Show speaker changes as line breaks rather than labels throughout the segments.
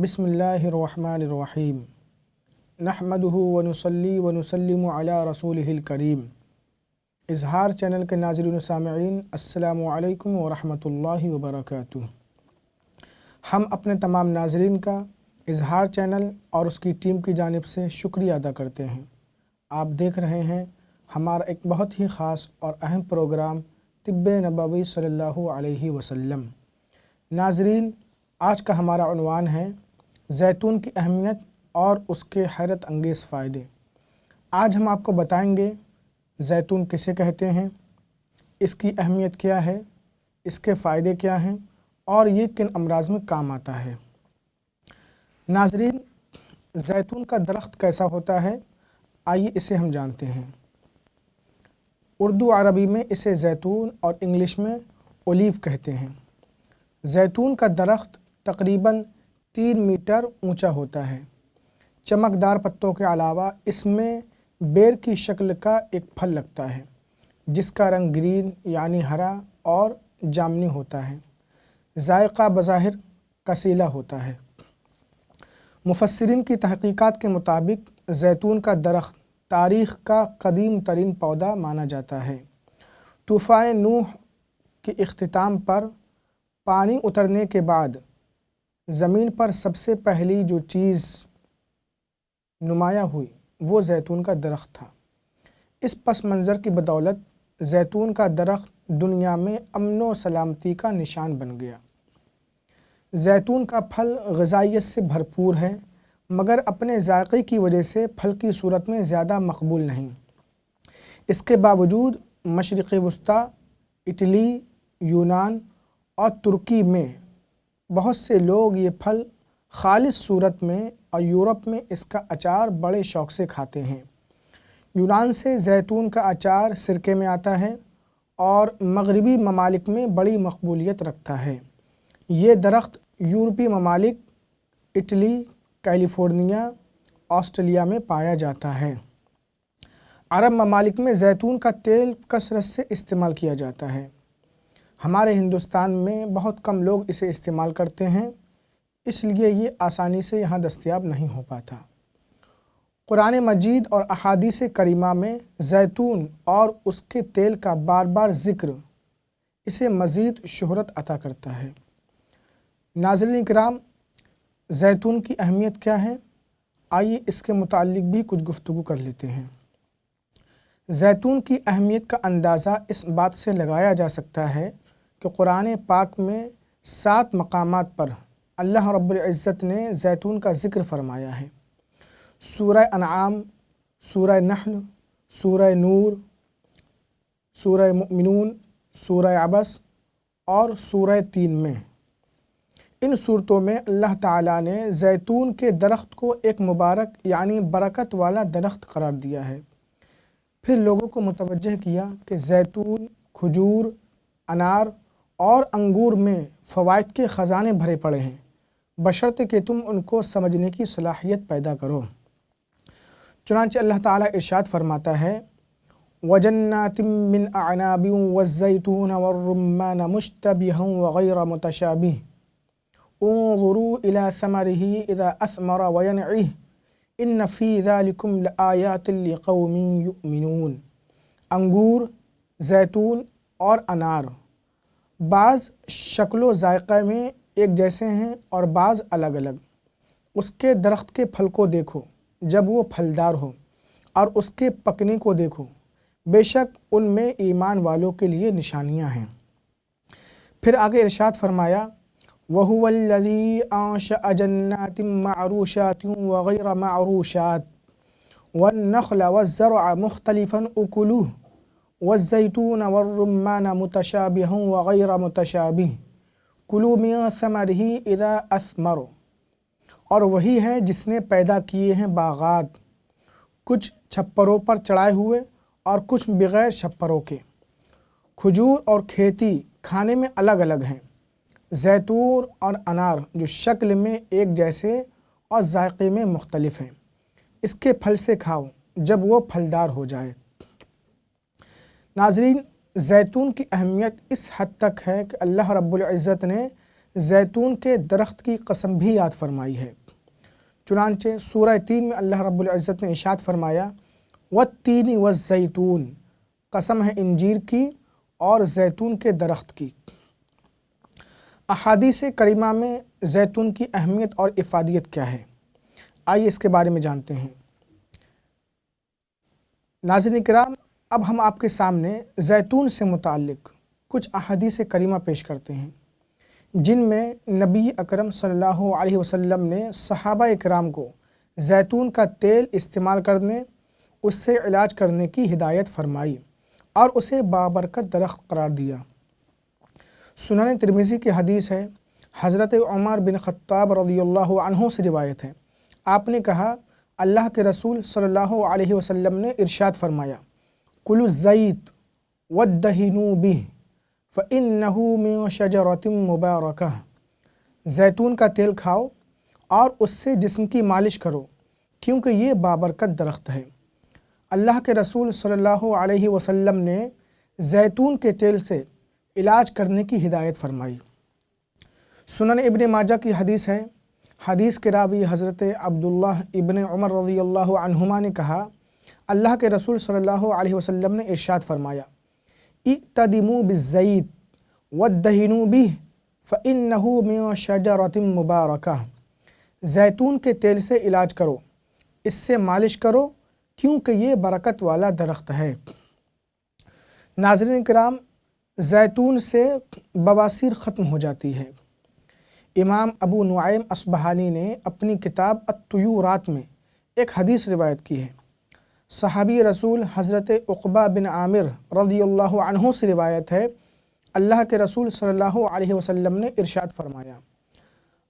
बिस्मिल्लाहिर्रहमानिर्रहीम नहमदुहु व नुसल्ली व नुसल्लिमु अला रसूलिहिल करीम। इज़हार चैनल के नाज़रीन व सामईन, अस्सलामु अलैकुम व रहमतुल्लाहि व बरकातुहू। हम अपने तमाम नाज़रीन का इज़हार चैनल और उसकी टीम की जानिब से शुक्रिया अदा करते हैं। आप देख रहे हैं हमारा एक बहुत ही ख़ास और अहम प्रोग्राम तिब्बे नबवी सल्लल्लाहु अलैहि वसल्लम। नाज़रीन, आज का हमारा उन्वान है ज़ैतून की अहमियत और उसके हैरत अंगेज़ फ़ायदे। आज हम आपको बताएंगे ज़ैतून किसे कहते हैं, इसकी अहमियत क्या है, इसके फ़ायदे क्या हैं और ये किन अमराज़ में काम आता है। नाज़रीन, ज़ैतून का दरख्त कैसा होता है, आइए इसे हम जानते हैं। उर्दू अरबी में इसे ज़ैतून और इंग्लिश में ओलिव कहते हैं। ज़ैतून का दरख्त तकरीबन 3 मीटर ऊंचा होता है। चमकदार पत्तों के अलावा इसमें बेर की शक्ल का एक फल लगता है जिसका रंग ग्रीन यानी हरा और जामनी होता है। जायका बज़ाहिर कसीला होता है। मुफस्सिरीन की तहक़ीक़ात के मुताबिक ज़ैतून का दरख्त तारीख़ का कदीम तरीन पौधा माना जाता है। तूफ़ान नूह के इख्तिताम पर पानी उतरने के बाद ज़मीन पर सबसे पहली जो चीज़ नुमाया हुई वो ज़ैतून का दरख्त था। इस पस मंज़र की बदौलत ज़ैतून का दरख्त दुनिया में अमन व सलामती का निशान बन गया। ज़ैतून का फल ग़िज़ाइयत से भरपूर है, मगर अपने ज़ायक़े की वजह से फल की सूरत में ज़्यादा मकबूल नहीं। इसके बावजूद मशरिक़ वस्ता, इटली, यूनान और तुर्की में बहुत से लोग ये फल ख़ालिस सूरत में और यूरोप में इसका अचार बड़े शौक़ से खाते हैं। यूनान से ज़ैतून का अचार सिरके में आता है और मग़रिबी ममालिक में बड़ी मकबूलियत रखता है। ये दरख्त यूरोपी ममालिक, इटली, कैलिफ़ोर्निया, ऑस्ट्रेलिया में पाया जाता है। अरब ममालिक में ज़ैतून का तेल कसरत से इस्तेमाल किया जाता है। हमारे हिंदुस्तान में बहुत कम लोग इसे इस्तेमाल करते हैं, इसलिए ये आसानी से यहाँ दस्तयाब नहीं हो पाता। कुरान मजीद और अहादीस करीमा में ज़ैतून और उसके तेल का बार बार ज़िक्र इसे मज़ीद शोहरत अता करता है। नाज़रीन किराम, ज़ैतून की अहमियत क्या है, आइए इसके मुताल्लिक़ भी कुछ गुफ्तगू कर लेते हैं। ज़ैतून की अहमियत का अंदाज़ा इस बात से लगाया जा सकता है कि कुरान पाक में 7 मकामात पर अल्लाह रब्बुल इज़्ज़त ने ज़ैतून का ज़िक्र फ़रमाया है। सूरह अनआम, सूरह नहल, सूरह नूर, सूरह मुमिनून, सूरह अबस और सूरह तीन में। इन सूरतों में अल्लाह ताला ने ज़ैतून के दरख्त को एक मुबारक यानी बरकत वाला दरख्त करार दिया है। फिर लोगों को मुतवज्जह किया कि ज़ैतून, खजूर, अनार और अंगूर में फ़वाइद के ख़ज़ाने भरे पड़े हैं, बशर्ते कि तुम उनको समझने की सलाहियत पैदा करो। चुनांचे अल्लाह ताला इरशाद फरमाता है, वजन्नातिम मिन अअनाबिन वज़्ज़ैतून वर्रुम्मान मुश्तबिहन वग़ैर मुतशाबिह उन्ज़ुरू इला समरिही इज़ा असमर वयनइह इन्न फ़ी ज़ालिकुम लआयातिन लिक़ौमिन युमिनून। अंगूर, ज़ैतून और अनार बाज़ शक्लो ज़ायक़े में एक जैसे हैं और बाज़ अलग अलग। उसके दरख्त के फल को देखो जब वो फलदार हो और उसके पकने को देखो, बेशक उनमें ईमान वालों के लिए निशानियां हैं। फिर आगे इरशाद फरमाया, वहुवल्लज़ी अंशअ जन्नातिन मअरूशातिन व गैर मअरूशात वन्नख़्ल वज़्ज़रअ मुख़्तलिफ़न उकुलुहु वज़्ज़ैतून वर्रुम्मान मुतशाबिहन व गैर मुतशाबिह कुलू मिन समरिही इज़ा असमर। और वही है जिसने पैदा किए हैं बागात, कुछ छप्परों पर चढ़ाए हुए और कुछ बग़ैर छप्परों के। खजूर और खेती खाने में अलग अलग हैं। ज़ैतून और अनार जो शक्ल में एक जैसे और जायक़े में मुख्तलिफ़ हैं। इसके फल से खाओ जब वो फलदार हो जाए। नाज़रीन, ज़ैतून की अहमियत इस हद तक है कि अल्लाह रब्बुल इज़्ज़त ने زیتون کے درخت کی قسم بھی یاد فرمائی ہے۔ چنانچہ سورہ تین میں اللہ رب العزت نے ارشاد فرمایا والتین والزیتون، قسم ہے انجیر کی اور زیتون کے درخت کی۔ احادیث کریمہ میں زیتون کی اہمیت اور افادیت کیا ہے، آئیے اس کے بارے میں جانتے ہیں۔ ناظرین کرام، اب ہم آپ کے سامنے زیتون سے متعلق کچھ احادیث کریمہ پیش کرتے ہیں جن میں نبی اکرم صلی اللہ علیہ وسلم نے صحابہ اکرام کو زیتون کا تیل استعمال کرنے، اس سے علاج کرنے کی ہدایت فرمائی اور اسے بابرکت درخت قرار دیا۔ سنن ترمذی کی حدیث ہے، حضرت عمر بن خطاب رضی اللہ عنہ سے روایت ہے، آپ نے کہا اللہ کے رسول صلی اللہ علیہ وسلم نے ارشاد فرمایا کلوا الزیت وادہنوا بہ فإنہ من شجرۃ مبارکہ، زیتون کا تیل کھاؤ اور اس سے جسم کی مالش کرو کیونکہ یہ بابرکت درخت ہے۔ اللہ کے رسول صلی اللہ علیہ وسلم نے زیتون کے تیل سے علاج کرنے کی ہدایت فرمائی۔ سنن ابن ماجہ کی حدیث ہے، حدیث کے راوی حضرت عبداللہ ابن عمر رضی اللہ عنہما نے کہا اللہ کے رسول صلی اللہ علیہ وسلم نے ارشاد فرمایا اعتدموا بالزیت وادہنوا بہ فإنہ من شجرۃ مبارکہ، زیتون کے تیل سے علاج کرو، اس سے مالش کرو کیونکہ یہ برکت والا درخت ہے۔ ناظرین کرام، زیتون سے بواسیر ختم ہو جاتی ہے۔ امام ابو نعیم اصبہانی نے اپنی کتاب الطیورات میں ایک حدیث روایت کی ہے۔ صحابی رسول حضرت عقبہ بن عامر رضی اللہ عنہ سے روایت ہے، اللہ کے رسول صلی اللہ علیہ وسلم نے ارشاد فرمایا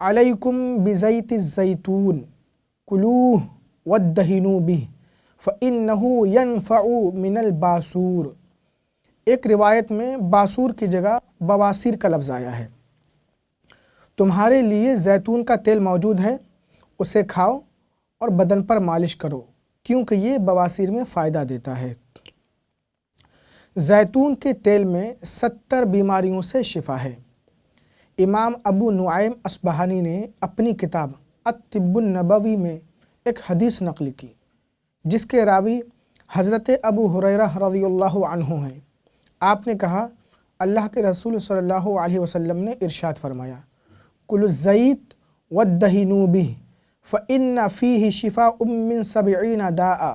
علیکم بزیت الزیتون کلوہ وادہنوا بہ فإنہ ینفع من الباسور۔ ایک روایت میں باسور کی جگہ بواسیر کا لفظ آیا ہے۔ تمہارے لیے زیتون کا تیل موجود ہے، اسے کھاؤ اور بدن پر مالش کرو کیونکہ یہ بواسیر میں فائدہ دیتا ہے۔ زیتون کے تیل میں 70 بیماریوں سے شفا ہے۔ امام ابو نعیم اصبہانی نے اپنی کتاب الطب النبوی میں ایک حدیث نقل کی جس کے راوی حضرت ابو ہریرہ رضی اللہ عنہ ہیں۔ آپ نے کہا اللہ کے رسول صلی اللہ علیہ وسلم نے ارشاد فرمایا کلوا الزیت وادہنوا بہ فإن فیہ شفاء من 70 داء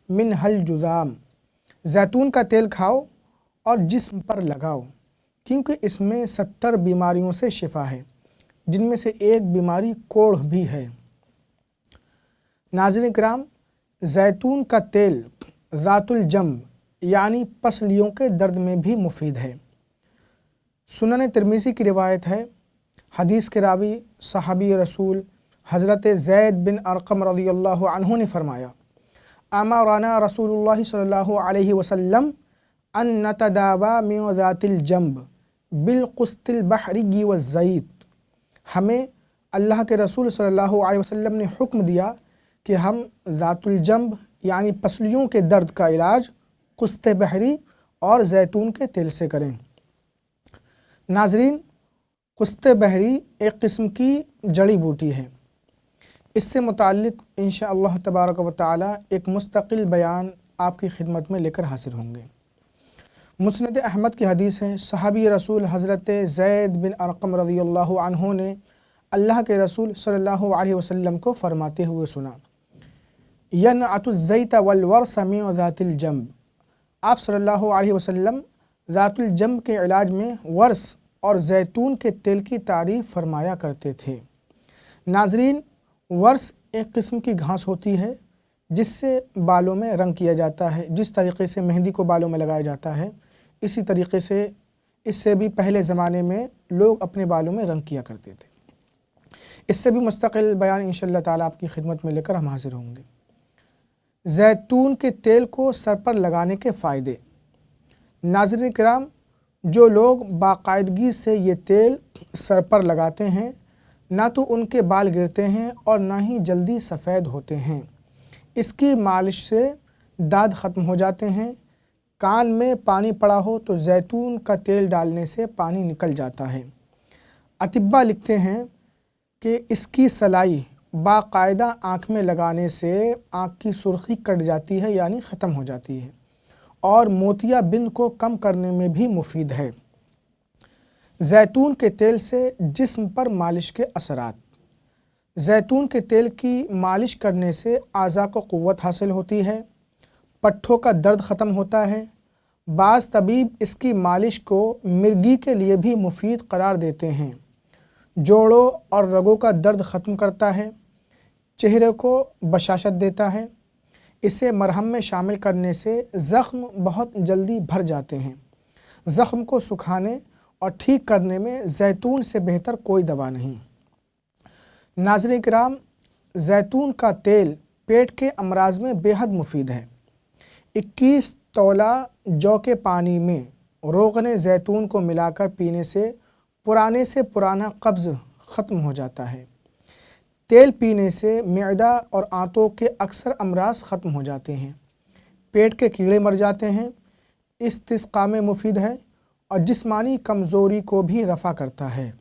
منہا الجذام، زیتون کا تیل کھاؤ اور جسم پر لگاؤ کیونکہ اس میں 70 بیماریوں سے شفا ہے جن میں سے ایک بیماری کوڑھ بھی ہے۔ ناظرین کرام، زیتون کا تیل ذات الجنب یعنی پسلیوں کے درد میں بھی مفید ہے۔ سنن ترمذی کی روایت ہے، حدیث کے راوی صحابی رسول حضرت زید بن ارقم رضی اللہ عنہ نے فرمایا امرنا رسول اللہ صلی اللہ علیہ وسلم ان نتداوی من ذات الجنب بالقسط البحری والزیت، ہمیں اللہ کے رسول صلی اللہ علیہ وسلم نے حکم دیا کہ ہم ذات الجنب یعنی پسلیوں کے درد کا علاج قسط بحری اور زیتون کے تیل سے کریں۔ ناظرین، قسط بحری ایک قسم کی جڑی بوٹی ہے۔ اس سے متعلق انشاءاللہ تبارک و تعالی ایک مستقل بیان آپ کی خدمت میں لے کر حاضر ہوں گے۔ مسند احمد کی حدیث ہے، صحابی رسول حضرت زید بن ارقم رضی اللہ عنہ نے اللہ کے رسول صلی اللہ علیہ وسلم کو فرماتے ہوئے سنا ینعت الزیت والورس من ذات الجنب، آپ صلی اللہ علیہ وسلم ذات الجنب کے علاج میں ورس اور زیتون کے تیل کی تعریف فرمایا کرتے تھے۔ ناظرین، ورس ایک قسم کی گھاس ہوتی ہے جس سے بالوں میں رنگ کیا جاتا ہے۔ جس طریقے سے مہندی کو بالوں میں لگایا جاتا ہے، اسی طریقے سے اس سے بھی پہلے زمانے میں لوگ اپنے بالوں میں رنگ کیا کرتے تھے۔ اس سے بھی مستقل بیان انشاءاللہ تعالی آپ کی خدمت میں لے کر ہم حاضر ہوں گے۔ زیتون کے تیل کو سر پر لگانے کے فائدے۔ ناظرین کرام، جو لوگ باقاعدگی سے یہ تیل سر پر لگاتے ہیں، نہ تو ان کے بال گرتے ہیں اور نہ ہی جلدی سفید ہوتے ہیں۔ اس کی مالش سے داد ختم ہو جاتے ہیں۔ کان میں پانی پڑا ہو تو زیتون کا تیل ڈالنے سے پانی نکل جاتا ہے۔ अतिब्बा लिखते हैं कि इसकी सलाई बाकायदा आँख में लगाने से आँख की सुर्खी कट जाती है यानी ख़त्म हो जाती है और मोतियाबिंद को कम करने में भी मुफीद है। जैतून के तेल से जिस्म पर मालिश के असरात। जैतून के तेल की मालिश करने से आज़ा को क़ुव्वत हासिल होती है, पट्ठों का दर्द ख़त्म होता है। बाज़ तबीब इसकी मालिश को मिर्गी के लिए भी मुफीद करार देते हैं। जोड़ों और रगों का दर्द ख़त्म करता है, चेहरे को बशाशत देता है। इसे मरहम में शामिल करने से ज़ख्म बहुत जल्दी भर जाते हैं। ज़ख्म को सुखाने और ठीक करने में जैतून से बेहतर कोई दवा नहीं। नाज़रीन किराम, जैतून का तेल पेट के अमराज में बेहद मुफीद है। 21 तोला जौ के पानी में रोग़न जैतून को मिलाकर पीने से पुराने से पुराना कब्ज़ ख़त्म हो जाता है। तेल पीने से मैदा और आंतों के अक्सर अमराज ख़त्म हो जाते हैं, पेट के कीड़े मर जाते हैं। इस्तिस्क़ा में मुफीद है और जिस्मानी कमज़ोरी को भी रफ़ा करता है।